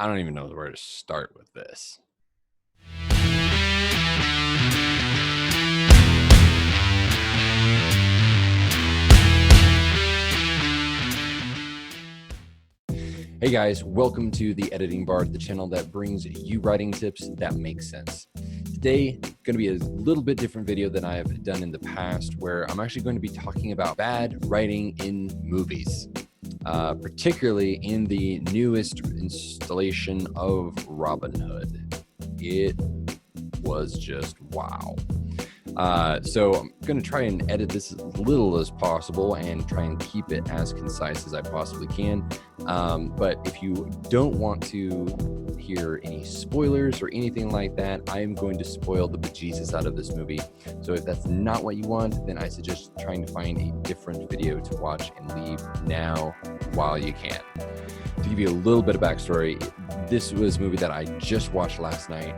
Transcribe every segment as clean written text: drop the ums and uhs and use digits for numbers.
I don't even know where to start with this. Hey guys, welcome to the Editing Bar, the channel that brings you writing tips that make sense. Today, going to be a little bit different video than I have done in the past, where I'm actually going to be talking about bad writing in movies, particularly in the newest installation of Robin Hood. It was just wow. So I'm going to try and edit this as little as possible and try and keep it as concise as I possibly can. But if you don't want to hear any spoilers or anything like that, I am going to spoil the bejesus out of this movie. So if that's not what you want, then I suggest trying to find a different video to watch and leave now while you can. To give you a little bit of backstory, this was a movie that I just watched last night.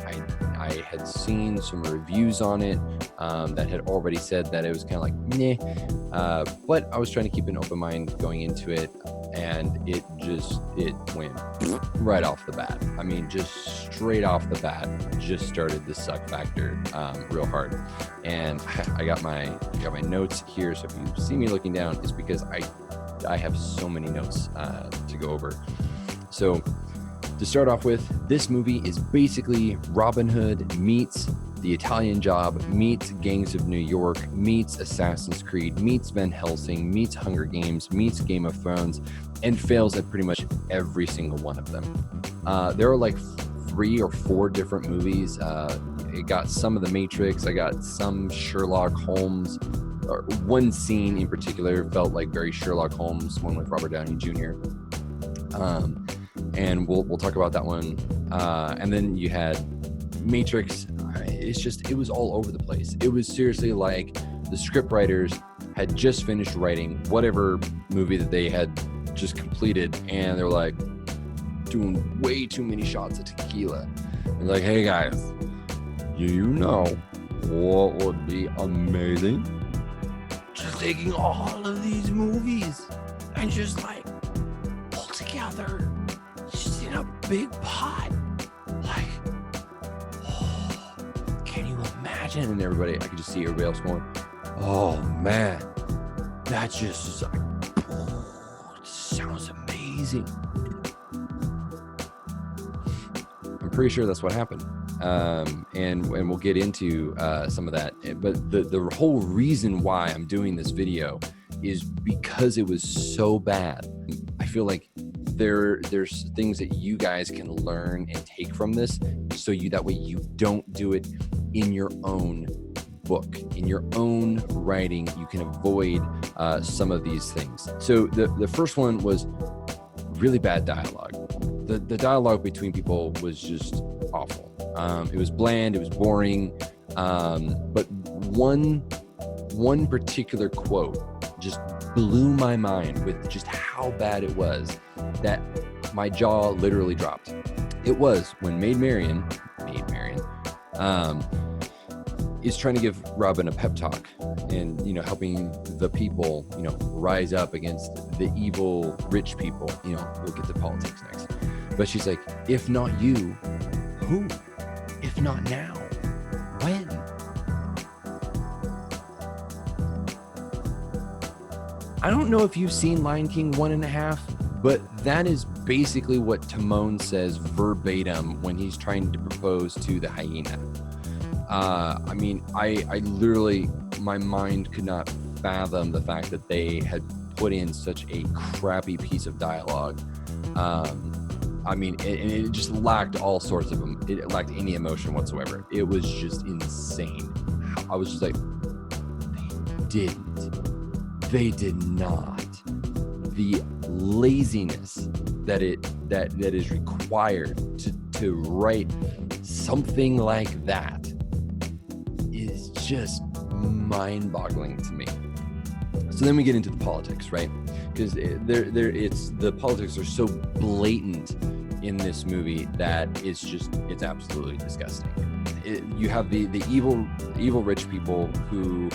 I had seen some reviews on it that had already said that it was kind of like meh, but I was trying to keep an open mind going into it, and it went right off the bat. I mean, just straight off the bat, just started the suck factor real hard. And I got my notes here, so if you see me looking down, it's because I have so many notes to go over. So to start off with, this movie is basically Robin Hood meets The Italian Job, meets Gangs of New York, meets Assassin's Creed, meets Van Helsing, meets Hunger Games, meets Game of Thrones, and fails at pretty much every single one of them. There are like 3 or 4 different movies. It got some of The Matrix, I got some Sherlock Holmes, or one scene in particular felt like very Sherlock Holmes, one with Robert Downey Jr. And we'll talk about that one. And then you had Matrix. It was all over the place. It was seriously like the script writers had just finished writing whatever movie that they had just completed, and they're like doing way too many shots of tequila. They're like, hey guys, you know what would be amazing? Just taking all of these movies and just like all together, just in a big pot. Like, oh, can you imagine? And everybody, I could just see everybody else going, oh man, that just like, sounds amazing. I'm pretty sure that's what happened. And we'll get into some of that. But the whole reason why I'm doing this video is because it was so bad. I feel like there's things that you guys can learn and take from this, so that way you don't do it in your own book, in your own writing. You can avoid some of these things. So the first one was really bad dialogue. The dialogue between people was just awful. It was bland, it was boring, but one particular quote just blew my mind with just how bad it was, that my jaw literally dropped. It was when Marian is trying to give Robin a pep talk and, helping the people, rise up against the evil rich people. We'll get to politics next. But she's like, if not you, who? If not now, when? I don't know if you've seen Lion King 1.5, but that is basically what Timon says verbatim when he's trying to propose to the hyena. I mean, I literally, my mind could not fathom the fact that they had put in such a crappy piece of dialogue. I mean, it just lacked all sorts of them. It lacked any emotion whatsoever. It was just insane. I was just like, they did not. The laziness that is required to write something like that is just mind-boggling to me. So then we get into the politics, right? Because the politics are so blatant in this movie that it's absolutely disgusting. You have the evil rich people who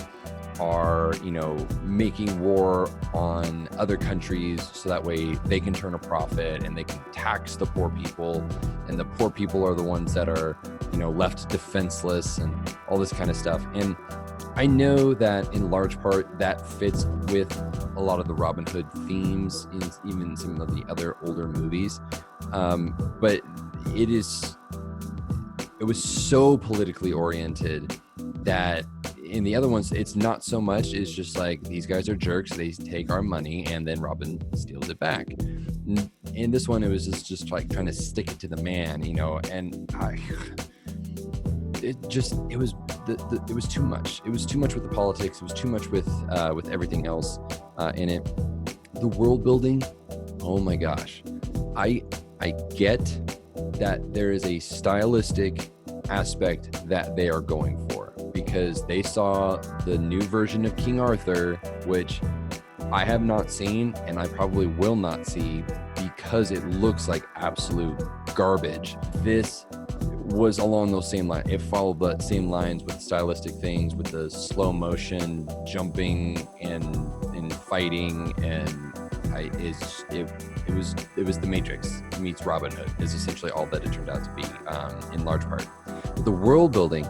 are, you know, making war on other countries so that way they can turn a profit and they can tax the poor people, and the poor people are the ones that are, you know, left defenseless and all this kind of stuff. And I know that in large part that fits with a lot of the Robin Hood themes in even some of the other older movies, but it was so politically oriented that in the other ones it's not so much. It's just like, these guys are jerks, they take our money, and then Robin steals it back. In this one, it was just like trying to stick it to the man, you know, and it was too much. It was too much with the politics. It was too much with everything else in it. The world building, oh my gosh. I get that there is a stylistic aspect that they are going for, because they saw the new version of King Arthur, which I have not seen and I probably will not see because it looks like absolute garbage. This was along those same lines. It followed the same lines with stylistic things, with the slow motion jumping and fighting, and it was The Matrix meets Robin Hood is essentially all that it turned out to be, in large part. But the world building,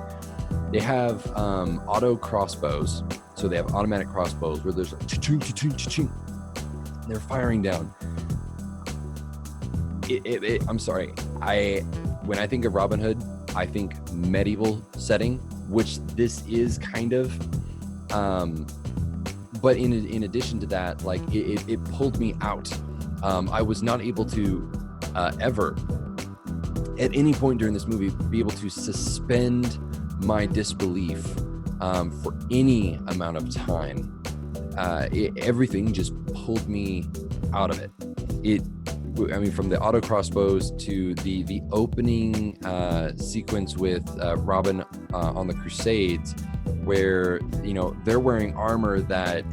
they have auto crossbows, so they have automatic crossbows where there's like cha-ching, cha-ching, cha-ching. They're firing down. I'm sorry, when I think of Robin Hood, I think medieval setting, which this is kind of. But in addition to that, like it pulled me out. I was not able to ever, at any point during this movie, be able to suspend my disbelief for any amount of time. Everything just pulled me out of it. From the auto crossbows to the opening sequence with Robin on the Crusades, where, you know, they're wearing armor that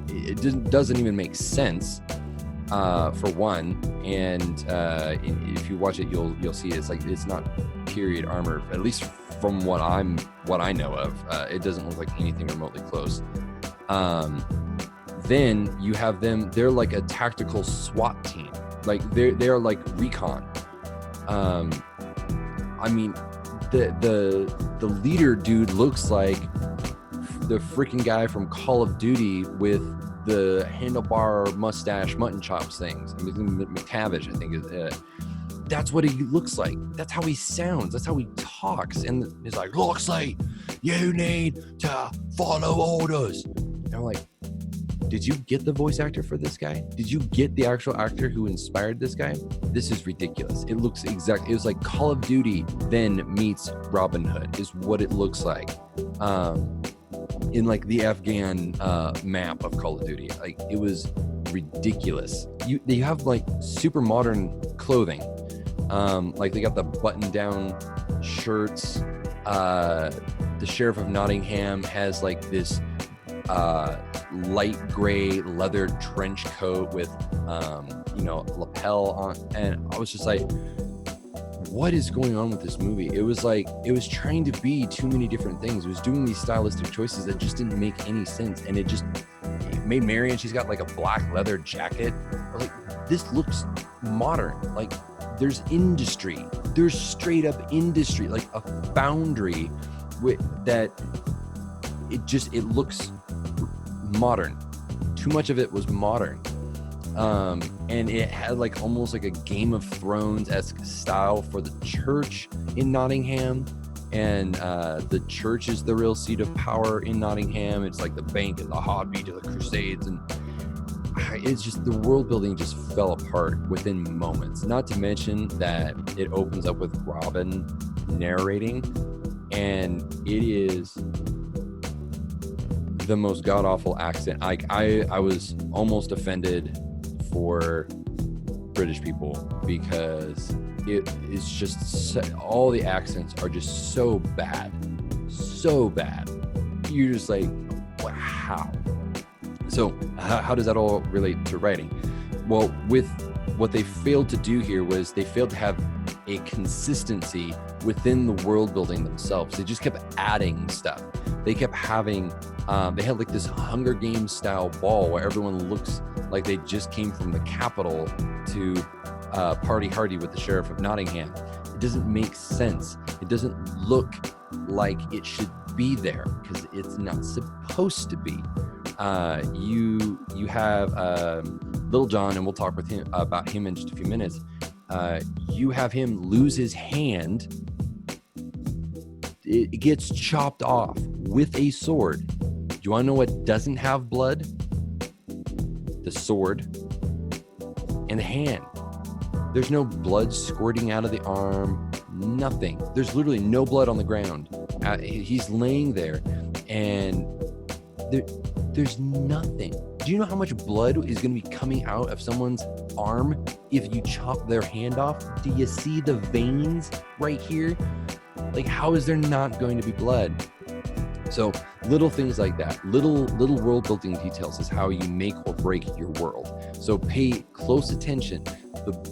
it doesn't even make sense, for one. And if you watch it, you'll see it's like, it's not period armor, at least from what I know of. It doesn't look like anything remotely close. Then you have them, they're like a tactical SWAT team. Like they're like recon. The leader dude looks like the freaking guy from Call of Duty with the handlebar mustache mutton chops things. I mean, McTavish, I think is that's what he looks like. That's how he sounds. That's how he talks. And he's like, Loxley, you need to follow orders. And I'm like, did you get the voice actor for this guy? Did you get the actual actor who inspired this guy? This is ridiculous. It looks exactly, it was like Call of Duty then meets Robin Hood is what it looks like. In like the Afghan map of Call of Duty. Like, it was ridiculous. You have like super modern clothing. Like they got the button down shirts. The Sheriff of Nottingham has like this light gray leather trench coat with lapel on, and I was just like, what is going on with this movie? It was like, it was trying to be too many different things. It was doing these stylistic choices that just didn't make any sense, and it made Marian, she's got like a black leather jacket. I was like, this looks modern. Like, there's industry, there's straight up industry, like a foundry that it looks modern. Too much of it was modern. And it had like almost like a Game of Thrones-esque style for the church in Nottingham. And the church is the real seat of power in Nottingham. It's like the bank and the heartbeat of the Crusades. And it's just, the world building just fell apart within moments. Not to mention that it opens up with Robin narrating. And it is the most god-awful accent. I was almost offended for British people, because it is just all the accents are just so bad. You're just like, wow. So how does that all relate to writing? Well, with what they failed to do here was they failed to have a consistency within the world building themselves. They just kept adding stuff. They kept having, they had like this Hunger Games style ball where everyone looks like they just came from the Capitol to party hardy with the Sheriff of Nottingham. It doesn't make sense. It doesn't look like it should be there because it's not supposed to be. You have Little John, and we'll talk with him about him in just a few minutes. You have him lose his hand. It gets chopped off with a sword. Do you want to know what doesn't have blood? The sword and the hand. There's no blood squirting out of the arm, nothing. There's literally no blood on the ground. He's laying there, and there's nothing. Do you know how much blood is going to be coming out of someone's arm if you chop their hand off? Do you see the veins right here? Like, how is there not going to be blood? So little things like that, little world building details is how you make or break your world. So pay close attention.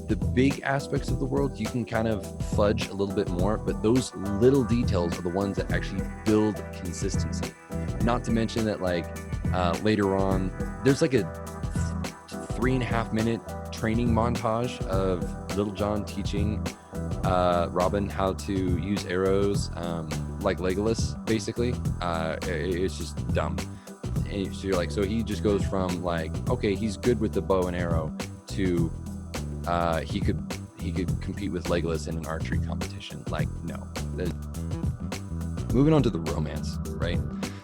The big aspects of the world, you can kind of fudge a little bit more, but those little details are the ones that actually build consistency. Not to mention that, like, later on, there's like a 3.5 minute training montage of Little John teaching Robin how to use arrows, like Legolas, basically. It's just dumb. And so you're like, so he just goes from like, okay, he's good with the bow and arrow, to he could compete with Legolas in an archery competition. Like, no. Moving on to the romance, right?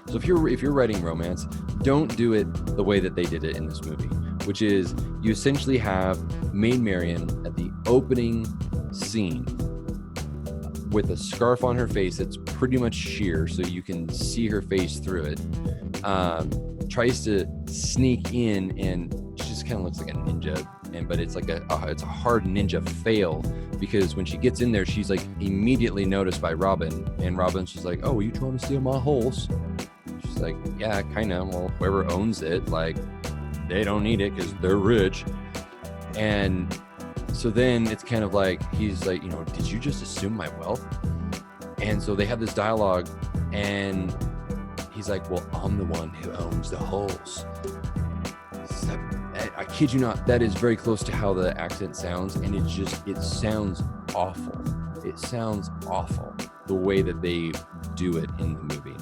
So if you're writing romance, don't do it the way that they did it in this movie, which is you essentially have Maid Marian at the opening scene with a scarf on her face that's pretty much sheer, so you can see her face through it. Tries to sneak in, and she just kind of looks like a ninja, but it's like it's a hard ninja fail, because when she gets in there, she's like immediately noticed by Robin, and Robin's just like, "Oh, are you trying to steal my horse?" She's like, "Yeah, kind of. Well, whoever owns it, like, they don't need it because they're rich." And so then it's kind of like, he's like, did you just assume my wealth? And so they have this dialogue, and he's like, well, I'm the one who owns the horse. I kid you not, that is very close to how the accent sounds, and it sounds awful. It sounds awful the way that they do it in the movie.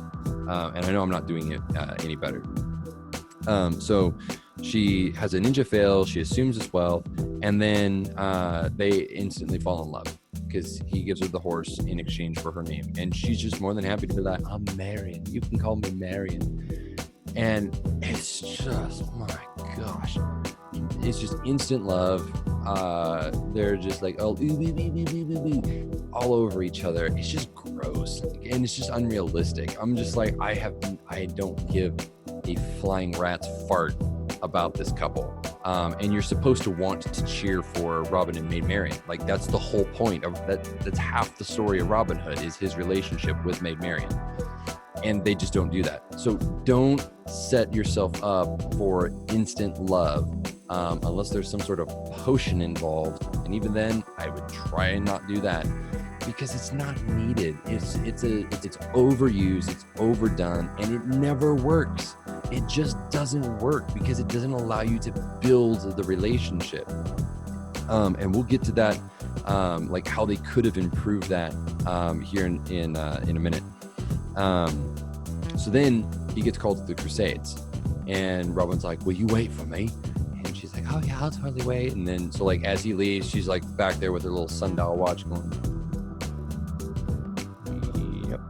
And I know I'm not doing it any better. So she has a ninja fail, she assumes his wealth, and then they instantly fall in love because he gives her the horse in exchange for her name. And she's just more than happy to be like, I'm Marian. You can call me Marian. And it's just, oh my gosh, it's just instant love. They're just like, oh, all over each other. It's just gross, and it's just unrealistic. I'm just like, I don't give a flying rat's fart about this couple. And you're supposed to want to cheer for Robin and Maid Marian. Like, that's the whole point of that. That's half the story of Robin Hood, is his relationship with Maid Marian. And they just don't do that. So don't set yourself up for instant love unless there's some sort of potion involved. And even then, I would try and not do that, because it's not needed. It's overused, it's overdone, and it never works. It just doesn't work because it doesn't allow you to build the relationship. And we'll get to that, like how they could have improved that here in a minute. So then he gets called to the Crusades, and Robin's like, will you wait for me? And she's like, oh yeah, I'll totally wait. And then, so like, as he leaves, she's like back there with her little sundial watch going, yep.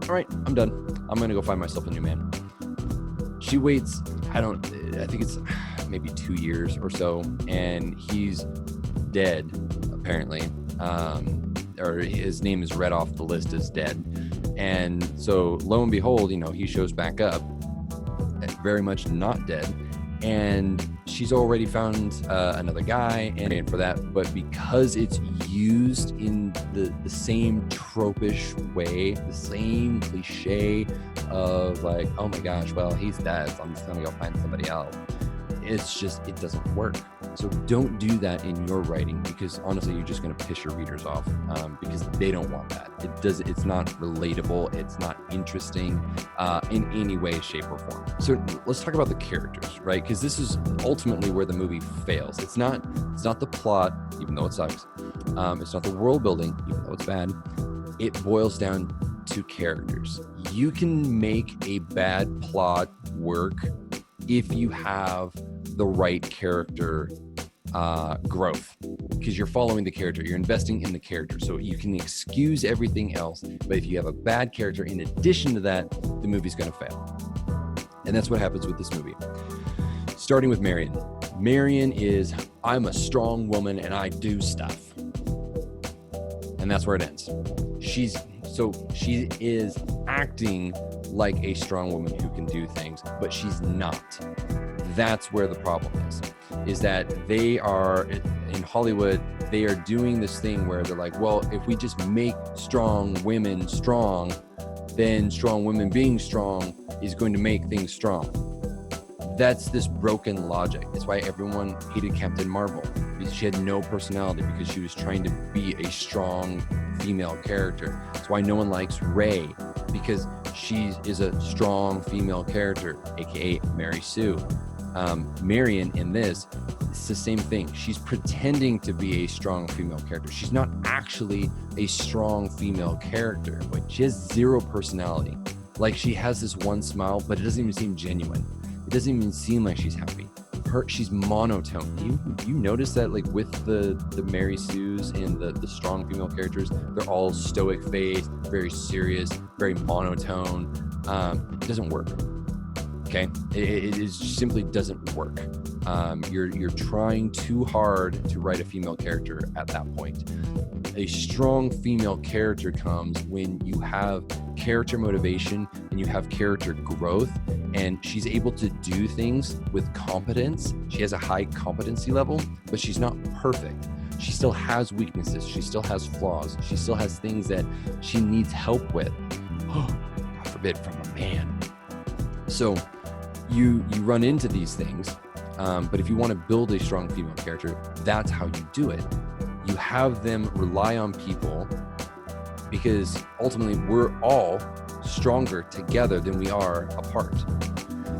All right, I'm done. I'm going to go find myself a new man. She waits, I think it's maybe 2 years or so, and he's dead, apparently. Or his name is read off the list as dead. And so lo and behold, he shows back up, very much not dead, and she's already found another guy, and for that, but because it's used in the same tropish way, the same cliche of like, oh my gosh, well, he's dead, so I'm just gonna go find somebody else. it's just, it doesn't work. So don't do that in your writing, because honestly, you're just going to piss your readers off, because they don't want that. It's not relatable. It's not interesting in any way, shape, or form. So let's talk about the characters, right? Because this is ultimately where the movie fails. It's not the plot, even though it sucks. It's not the world building, even though it's bad. It boils down to characters. You can make a bad plot work if you have the right character growth, because you're following the character, you're investing in the character, so you can excuse everything else. But if you have a bad character in addition to that, the movie's going to fail. And that's what happens with this movie. Starting with Marian. Marian is, I'm a strong woman and I do stuff. And that's where it ends. She is acting like a strong woman who can do things, but she's not. That's where the problem is that they are, in Hollywood, they are doing this thing where they're like, well, if we just make strong women strong, then strong women being strong is going to make things strong. That's this broken logic. That's why everyone hated Captain Marvel, because she had no personality, because she was trying to be a strong female character. That's why no one likes Rey, because she is a strong female character, aka Mary Sue. Marian in this, it's the same thing. She's pretending to be a strong female character. She's not actually a strong female character. Like, she has zero personality. Like, she has this one smile, but it doesn't even seem genuine. It doesn't even seem like she's happy. She's monotone. You notice that, like, with the Mary Sues and the strong female characters, they're all stoic faced, very serious, very monotone. It doesn't work. Okay, it simply doesn't work. You're trying too hard to write a female character at that point. A strong female character comes when you have character motivation and you have character growth, and she's able to do things with competence. She has a high competency level, but she's not perfect. She still has weaknesses. She still has flaws. She still has things that she needs help with. God forbid, from a man. So you run into these things, but if you want to build a strong female character, that's how you do it. You have them rely on people, because ultimately we're all stronger together than we are apart.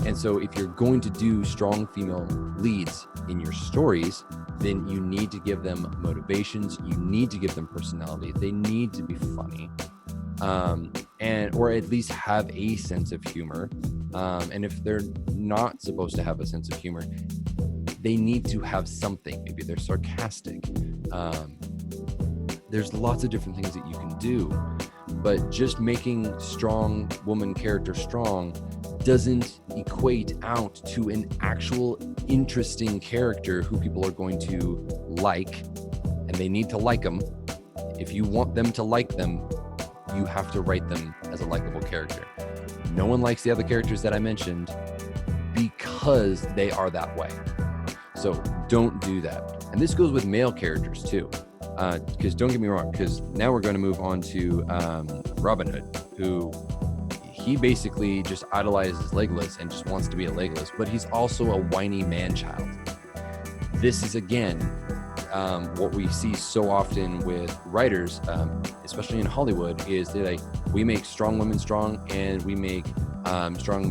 And so if you're going to do strong female leads in your stories, then you need to give them motivations. You need to give them personality. They need to be funny, or at least have a sense of humor. And if they're not supposed to have a sense of humor, they need to have something. Maybe they're sarcastic. There's lots of different things that you can do, but just making strong woman character strong doesn't equate out to an actual interesting character who people are going to like, and they need to like them. If you want them to like them, you have to write them as a likable character. No one likes the other characters that I mentioned because they are that way. So don't do that. And this goes with male characters too. Because don't get me wrong, because now we're going to move on to Robin Hood, who he basically just idolizes Legolas and just wants to be a Legolas, but he's also a whiny man-child. This is, again, what we see so often with writers, especially in Hollywood, is they're like, we make strong women strong and we make strong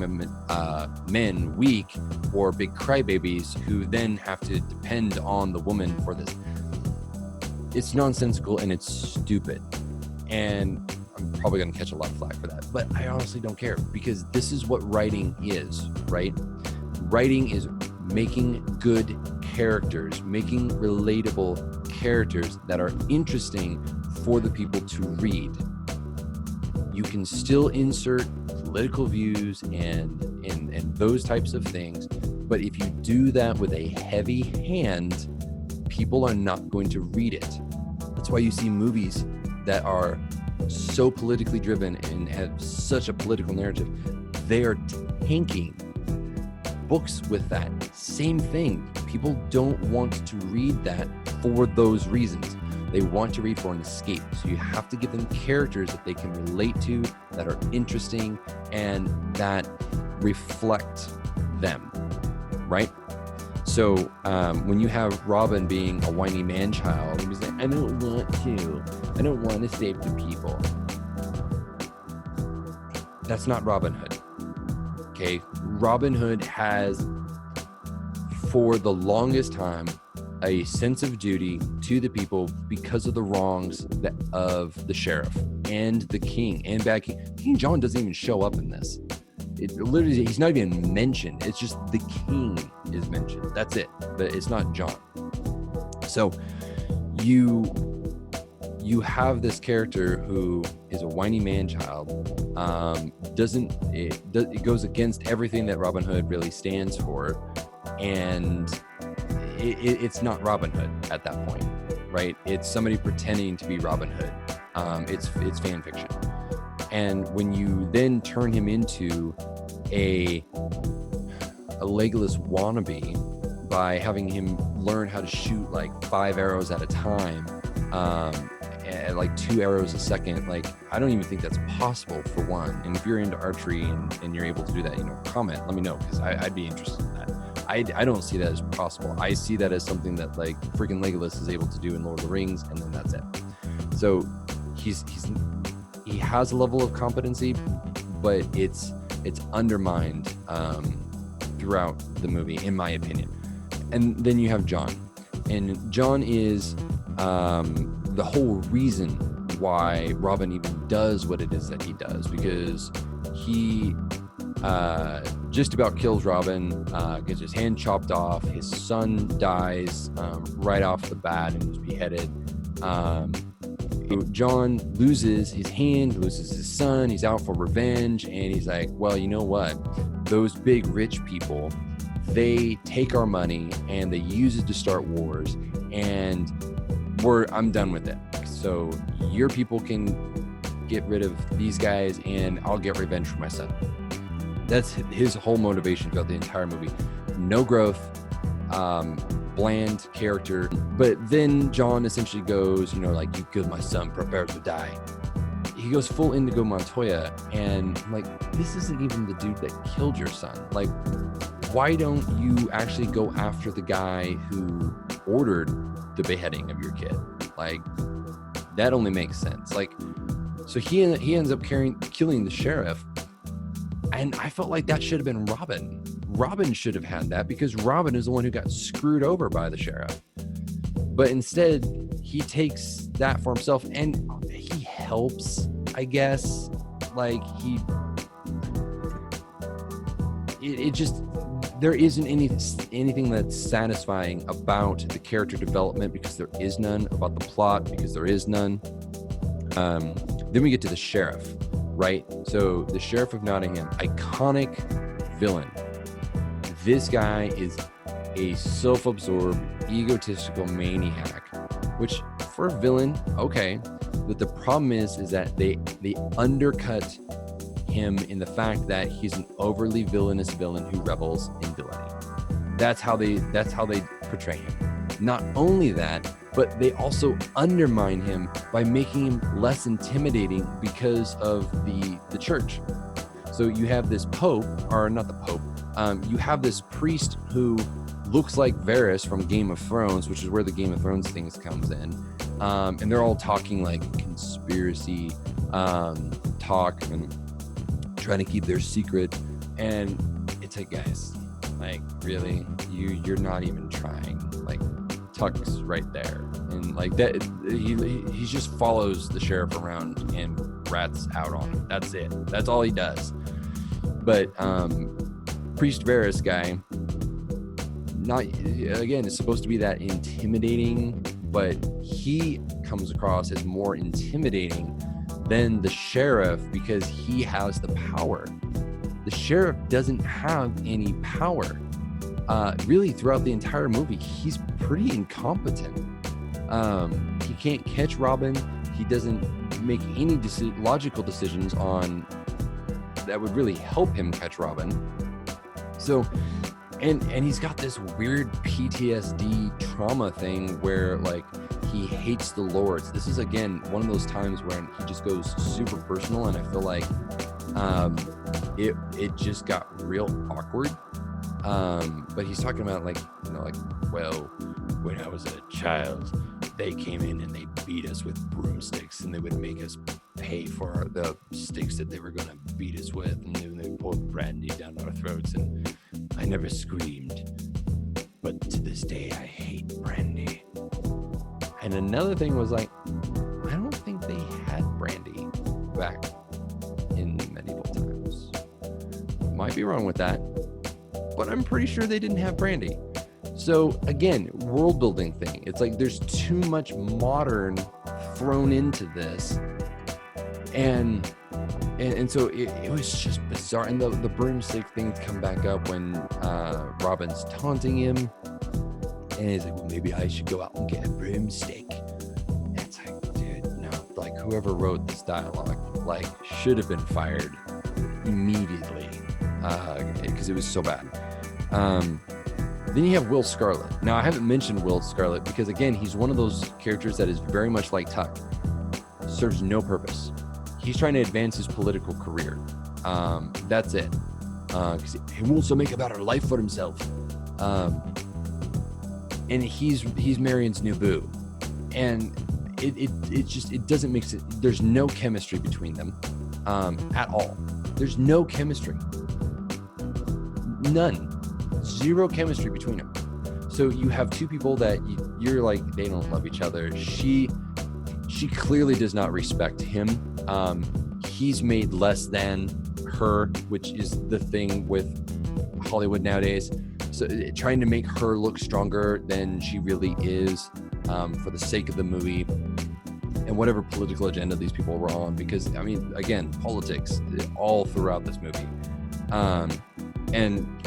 men weak, or big crybabies who then have to depend on the woman for this. It's nonsensical and it's stupid. And I'm probably going to catch a lot of flack for that, but I honestly don't care, because this is what writing is, right? Writing is making good characters, making relatable characters that are interesting for the people to read. You can still insert political views and those types of things, but if you do that with a heavy hand, people are not going to read it. That's why you see movies that are so politically driven and have such a political narrative. They are tanking. Books with that, same thing. People don't want to read that for those reasons. They want to read for an escape. So you have to give them characters that they can relate to, that are interesting, and that reflect them, right? So when you have Robin being a whiny man-child, he's like, I don't want to save the people. That's not Robin Hood. Okay, Robin Hood has, for the longest time, a sense of duty to the people because of the wrongs of the sheriff and the king and bad king. King John doesn't even show up in this. It literally, he's not even mentioned. It's just the king is mentioned. That's it. But it's not John. So you have this character who is a whiny man-child. It goes against everything that Robin Hood really stands for, and it's not Robin Hood at that point, right? It's somebody pretending to be Robin Hood. It's fan fiction. And when you then turn him into a Legolas wannabe by having him learn how to shoot like 5 arrows at a time, and like 2 arrows a second, like I don't even think that's possible, for one. And if you're into archery and you're able to do that, comment, let me know, because I'd be interested in that. I don't see that as possible. I see that as something that like friggin' Legolas is able to do in Lord of the Rings, and then that's it. So he has a level of competency, but it's undermined throughout the movie, in my opinion. And then you have John, and John is the whole reason why Robin even does what it is that he does, because he just about kills Robin, gets his hand chopped off, his son dies right off the bat and was beheaded. John loses his hand, loses his son, he's out for revenge, and he's like, well, you know what? Those big rich people, they take our money and they use it to start wars, and I'm done with it. So your people can get rid of these guys and I'll get revenge for my son. That's his whole motivation throughout the entire movie. No growth, bland character. But then John essentially goes, like, you killed my son, prepare to die. He goes full Indigo Montoya, and I'm like, this isn't even the dude that killed your son. Like, why don't you actually go after the guy who ordered the beheading of your kid? Like, that only makes sense. Like, so he ends up killing the sheriff, and I felt like that should have been Robin. Robin should have had that, because Robin is the one who got screwed over by the sheriff. But instead, he takes that for himself, and he helps, I guess. Like, it just, there isn't anything that's satisfying about the character development, because there is none, about the plot, because there is none. Then we get to the sheriff, right? So the Sheriff of Nottingham, iconic villain. This guy is a self-absorbed, egotistical maniac, which for a villain, okay. But the problem is that they undercut him in the fact that he's an overly villainous villain who revels in villainy. That's how they portray him. Not only that, but they also undermine him by making him less intimidating because of the church. So you have this pope, or not the pope, you have this priest who looks like Varys from Game of Thrones, which is where the Game of Thrones things comes in. And they're all talking like conspiracy talk and trying to keep their secret. And it's like, guys, like, really? You're not even trying. Like, Tuck's right there. And like that, he just follows the sheriff around and rats out on him. That's it. That's all he does. But Priest Varys guy, not, again, it's supposed to be that intimidating, but he comes across as more intimidating than the sheriff because he has the power. The sheriff doesn't have any power. Really, throughout the entire movie, he's pretty incompetent. He can't catch Robin. He doesn't make any logical decisions on that would really help him catch Robin. So, and he's got this weird PTSD trauma thing where, like, he hates the lords. This is, again, one of those times where he just goes super personal, and I feel like it just got real awkward. But he's talking about like, well, when I was a child, they came in and they beat us with broomsticks, and they would make us pay for the sticks that they were going to beat us with, and then they poured brandy down our throats, and I never screamed, but to this day I hate brandy. And another thing was like, I don't think they had brandy back in medieval times. Might be wrong with that, but I'm pretty sure they didn't have brandy. So again, world building thing. It's like there's too much modern thrown into this, and so it was just bizarre. And the broomstick things come back up when Robin's taunting him, and he's like, well, maybe I should go out and get a broomstick. It's like, dude, no. Like, whoever wrote this dialogue, like, should have been fired immediately, because it was so bad. Then you have Will Scarlet. Now, I haven't mentioned Will Scarlet because, again, he's one of those characters that is very much like Tuck. Serves no purpose. He's trying to advance his political career. That's it. Because he wants to make a better life for himself. And he's Marian's new boo. And it doesn't make sense. There's no chemistry between them at all. There's no chemistry. None. Zero chemistry between them. So you have two people that you're like, they don't love each other. She clearly does not respect him. He's made less than her, which is the thing with Hollywood nowadays. So trying to make her look stronger than she really is, for the sake of the movie and whatever political agenda these people were on. Because, I mean, again, politics all throughout this movie. And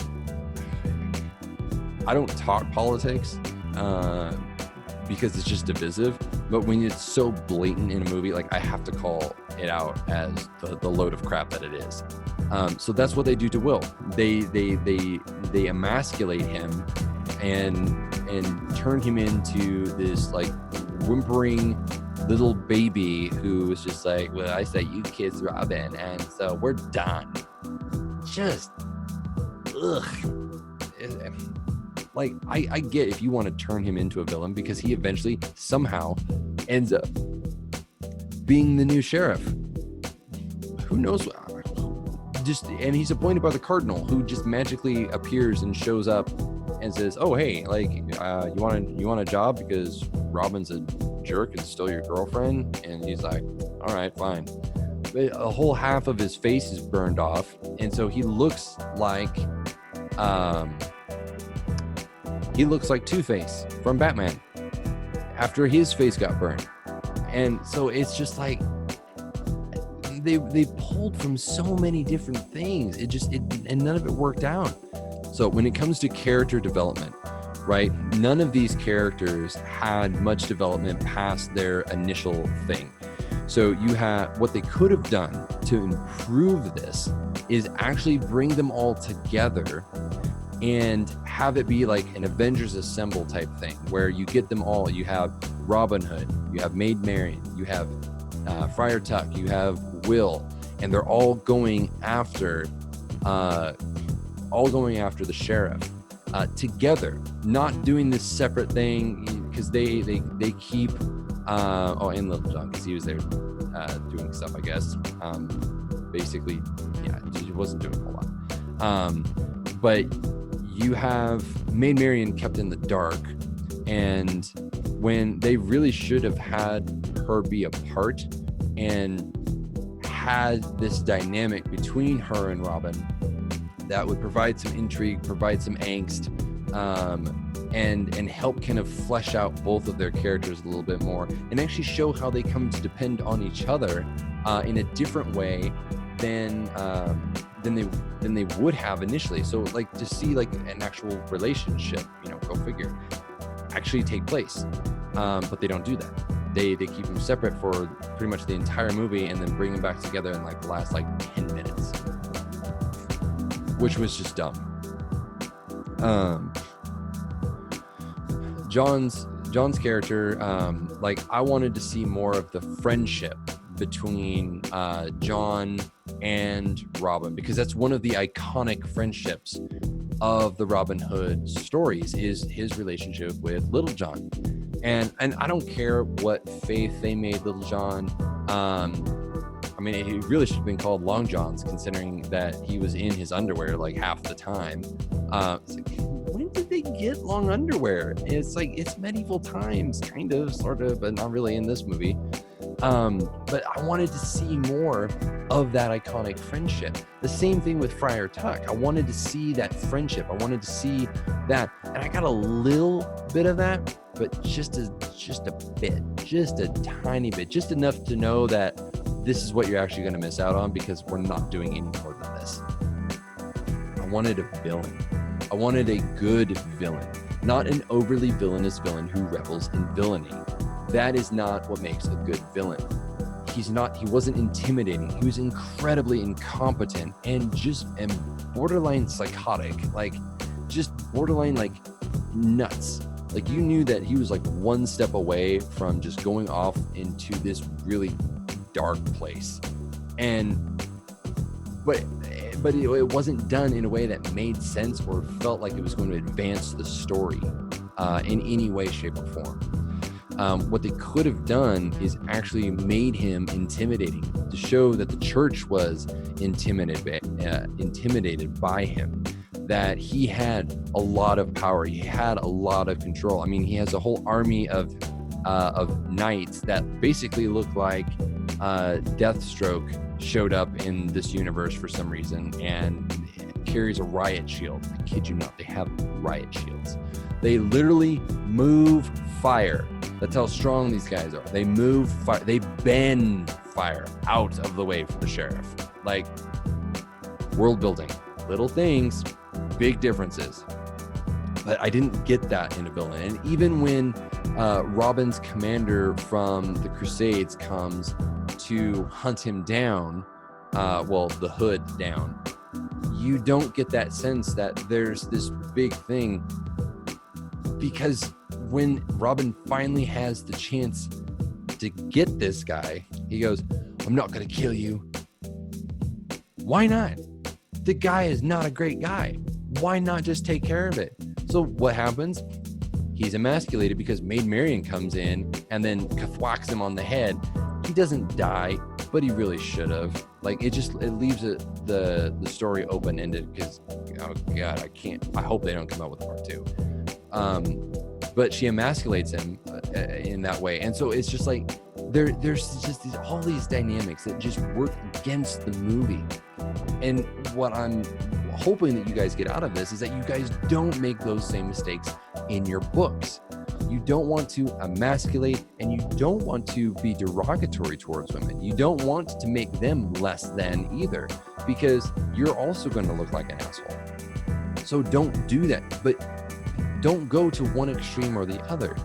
I don't talk politics because it's just divisive, but when it's so blatant in a movie, like, I have to call it out as the load of crap that it is. So that's what they do to Will. They emasculate him and turn him into this like whimpering little baby who is just like, well, I say you kiss Robin, and so we're done. Just ugh. Like, I get if you want to turn him into a villain, because he eventually somehow ends up being the new sheriff. Who knows? And he's appointed by the cardinal, who just magically appears and shows up and says, "Oh, hey, like, you want a job because Robin's a jerk and stole your girlfriend?" And he's like, "All right, fine." But a whole half of his face is burned off, and so he looks like Two-Face from Batman after his face got burned. And so it's just like they pulled from so many different things. And none of it worked out. So when it comes to character development, right, none of these characters had much development past their initial thing. So you have what they could have done to improve this is actually bring them all together and have it be like an Avengers Assemble type thing, where you get them all. You have Robin Hood, you have Maid Marian, you have Friar Tuck, you have Will, and they're all going after the sheriff together, not doing this separate thing, because they keep and Little John, because he was there doing stuff, I guess. Basically, yeah, he wasn't doing a whole lot. But you have Maid Marian kept in the dark, and when they really should have had her be a part and had this dynamic between her and Robin that would provide some intrigue, provide some angst, and help kind of flesh out both of their characters a little bit more, and actually show how they come to depend on each other in a different way than they would have initially. So, like, to see like an actual relationship, go figure, actually take place. But they don't do that. They keep them separate for pretty much the entire movie, and then bring them back together in like the last 10 minutes, which was just dumb. John's character, I wanted to see more of the friendship between John and Robin, because that's one of the iconic friendships of the Robin Hood stories is his relationship with Little John. And I don't care what faith they made Little John. I mean, he really should have been called Long Johns, considering that he was in his underwear like half the time. It's like, when did they get long underwear? It's like, it's medieval times, kind of, sort of, but not really in this movie. But I wanted to see more of that iconic friendship. The same thing with Friar Tuck. I wanted to see that friendship. I wanted to see that, and I got a little bit of that, but just a bit, just a tiny bit, just enough to know that this is what you're actually going to miss out on, because we're not doing any more than this. I wanted a villain. I wanted a good villain, not an overly villainous villain who revels in villainy. That is not what makes a good villain. He wasn't intimidating. He was incredibly incompetent and borderline psychotic, like just borderline like nuts. Like, you knew that he was like one step away from just going off into this really dark place. But it wasn't done in a way that made sense or felt like it was going to advance the story in any way, shape, or form. What they could have done is actually made him intimidating, to show that the church was intimidated by him, that he had a lot of power, he had a lot of control. I mean, he has a whole army of knights that basically look like Deathstroke showed up in this universe for some reason and carries a riot shield. I kid you not, they have riot shields. They literally move fire. That's how strong these guys are. They move fire. They bend fire out of the way for the sheriff. Like, world building, little things, big differences. But I didn't get that in a villain. And even when Robin's commander from the Crusades comes to hunt him down, the Hood down, you don't get that sense that there's this big thing, because when Robin finally has the chance to get this guy, he goes, "I'm not going to kill you." Why not? The guy is not a great guy. Why not just take care of it? So what happens? He's emasculated because Maid Marian comes in and then whacks him on the head. He doesn't die, but he really should have. Like, it leaves the story open-ended, because, oh God, I hope they don't come out with part 2. But she emasculates him in that way. And so it's just like, there's just all these dynamics that just work against the movie. And what I'm hoping that you guys get out of this is that you guys don't make those same mistakes in your books. You don't want to emasculate, and you don't want to be derogatory towards women. You don't want to make them less than either, because you're also going to look like an asshole. So don't do that. But don't go to one extreme or the other.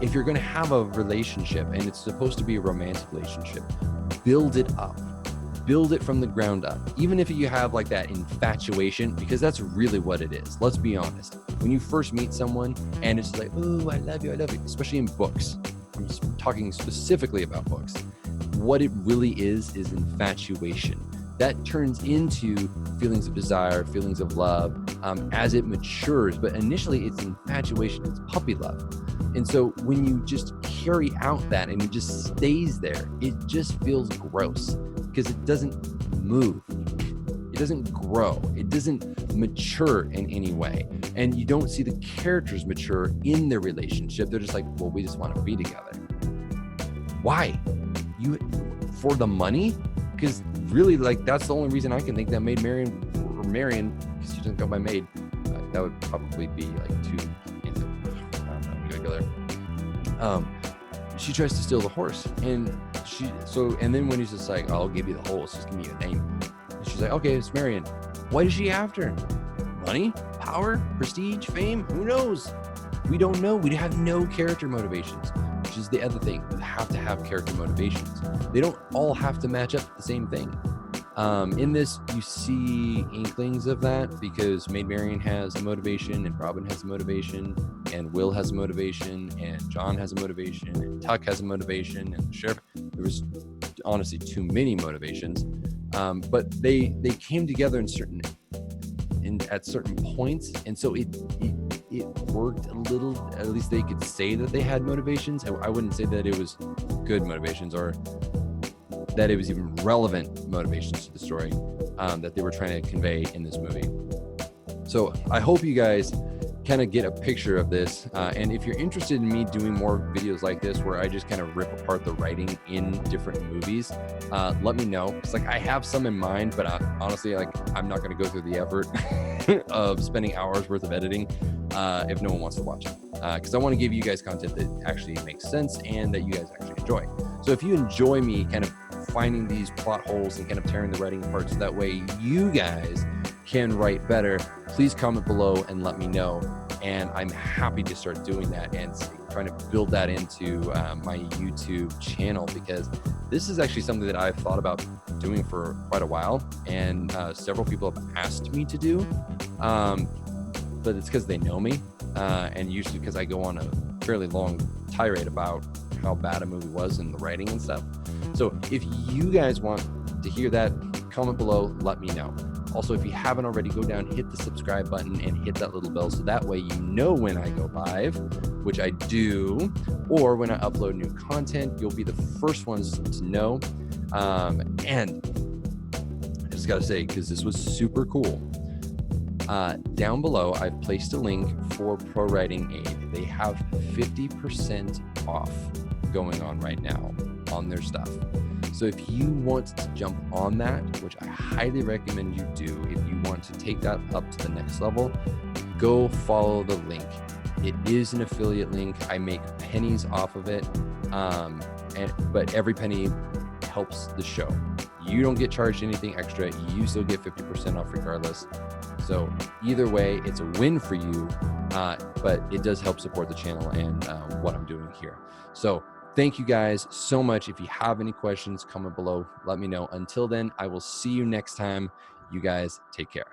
If you're going to have a relationship, and it's supposed to be a romantic relationship, build it up. Build it from the ground up. Even if you have like that infatuation, because that's really what it is. Let's be honest. When you first meet someone and it's like, "Oh, I love you," especially in books. I'm talking specifically about books. What it really is infatuation. That turns into feelings of desire, feelings of love, as it matures. But initially it's infatuation, it's puppy love. And so when you just carry out that and it just stays there, it just feels gross, because it doesn't move. It doesn't grow. It doesn't mature in any way. And you don't see the characters mature in their relationship. They're just like, well, we just want to be together. Why? For the money? Because really, like, that's the only reason I can think that Marian, because she doesn't go by maid, that would probably be like too, we gotta go there. She tries to steal the horse, and then when he's just like, "I'll give you the horse, just give me your name," and she's like, "Okay, it's Marian." What is she after? Money, power, prestige, fame? Who knows? We don't know. We have no character motivations, which is the other thing. You have to have character motivations. They don't all have to match up to the same thing. In this, you see inklings of that, because Maid Marian has a motivation, and Robin has a motivation, and Will has a motivation, and John has a motivation, and Tuck has a motivation, and the sheriff. There was honestly too many motivations, but they came together in certain at certain points, and so it worked a little. At least they could say that they had motivations. I wouldn't say that it was good motivations or that it was even relevant motivations to the story that they were trying to convey in this movie. So I hope you guys kind of get a picture of this. And if you're interested in me doing more videos like this, where I just kind of rip apart the writing in different movies, let me know. It's like I have some in mind, but honestly, like I'm not going to go through the effort of spending hours worth of editing if no one wants to watch it. Because I want to give you guys content that actually makes sense and that you guys actually enjoy. So if you enjoy me kind of finding these plot holes and kind of tearing the writing apart so that way you guys can write better, please comment below and let me know. And I'm happy to start doing that and trying to build that into my YouTube channel, because this is actually something that I've thought about doing for quite a while, and several people have asked me to do, but it's because they know me, and usually because I go on a fairly long tirade about how bad a movie was and the writing and stuff. So if you guys want to hear that, comment below, let me know. Also, if you haven't already, go down, hit the subscribe button and hit that little bell so that way you know when I go live, which I do, or when I upload new content, you'll be the first ones to know. And I just got to say, because this was super cool, down below, I've placed a link for Pro Writing Aid. They have 50% off going on right now on their stuff. So if you want to jump on that, which I highly recommend you do, if you want to take that up to the next level, go follow the link. It is an affiliate link. I make pennies off of it, but every penny helps the show. You don't get charged anything extra. You still get 50% off regardless. So either way, it's a win for you, but it does help support the channel and what I'm doing here. So thank you guys so much. If you have any questions, comment below, let me know. Until then, I will see you next time. You guys take care.